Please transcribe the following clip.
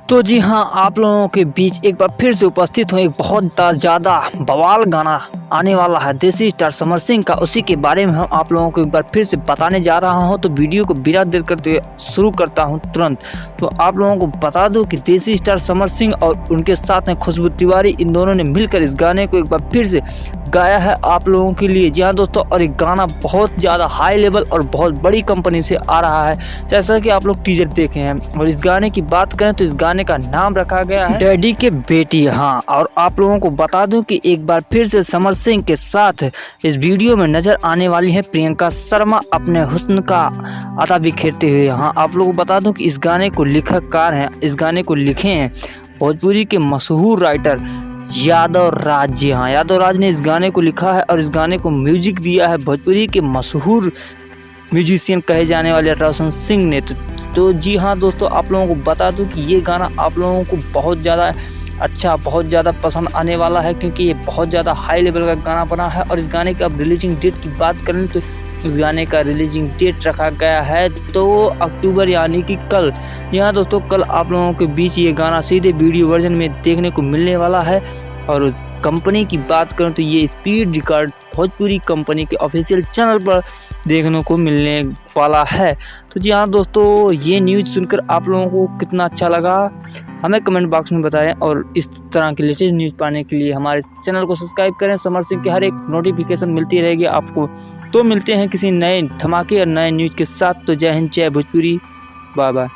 तो जी हाँ, आप लोगों के बीच एक बार फिर से उपस्थित हूँ। एक बहुत ज़्यादा बवाल गाना आने वाला है देसी स्टार समर सिंह का, उसी के बारे में हम आप लोगों को एक बार फिर से बताने जा रहा हूँ। तो वीडियो को बिना देर करते हुए शुरू करता हूँ तुरंत। तो आप लोगों को बता दूँ कि देसी स्टार समर सिंह और उनके साथ में खुशबू तिवारी, इन दोनों ने मिलकर इस गाने को एक बार फिर से गाया है आप लोगों के लिए। जी हाँ दोस्तों, और एक गाना बहुत ज़्यादा हाई लेवल और बहुत बड़ी कंपनी से आ रहा है, जैसा कि आप लोग टीजर देखे हैं। और इस गाने की बात करें तो इस गाने का नाम रखा गया है डैडी के बेटी। हाँ, और आप लोगों को बता दूं कि एक बार फिर से समर सिंह के साथ इस वीडियो में नजर आने वाली है प्रियंका शर्मा, अपने हुस्न का अता बिखेरते हुए। हाँ, आप लोगों को बता दूं कि इस गाने को लेखककार हैं, इस गाने को लिखे हैं भोजपुरी के मशहूर राइटर यादव राज। जी हाँ, यादव राज ने इस गाने को लिखा है और इस गाने को म्यूजिक दिया है भोजपुरी के मशहूर म्यूजिशियन कहे जाने वाले रोशन सिंह ने। तो जी हाँ दोस्तों, आप लोगों को बता दूं कि ये गाना आप लोगों को बहुत ज़्यादा अच्छा, बहुत ज़्यादा पसंद आने वाला है, क्योंकि ये बहुत ज़्यादा हाई लेवल का गाना बना है। और इस गाने का अब रिलीजिंग डेट की बात करें तो इस गाने का रिलीजिंग डेट रखा गया है 2 अक्टूबर, यानी कि कल। जी हाँ दोस्तों, कल आप लोगों के बीच ये गाना सीधे वीडियो वर्जन में देखने को मिलने वाला है। और कंपनी की बात करूं तो ये स्पीड रिकॉर्ड भोजपुरी कंपनी के ऑफिशियल चैनल पर देखने को मिलने वाला है। तो जी हाँ दोस्तों, ये न्यूज़ सुनकर आप लोगों को कितना अच्छा लगा हमें कमेंट बॉक्स में बताएं। और इस तरह की लेटेस्ट न्यूज़ पाने के लिए हमारे चैनल को सब्सक्राइब करें। समर सिंह की हर एक नोटिफिकेशन मिलती रहेगी आपको। तो मिलते हैं किसी नए धमाके और नए न्यूज़ के साथ। तो जय हिंद, जय भोजपुरी, बाय बाय।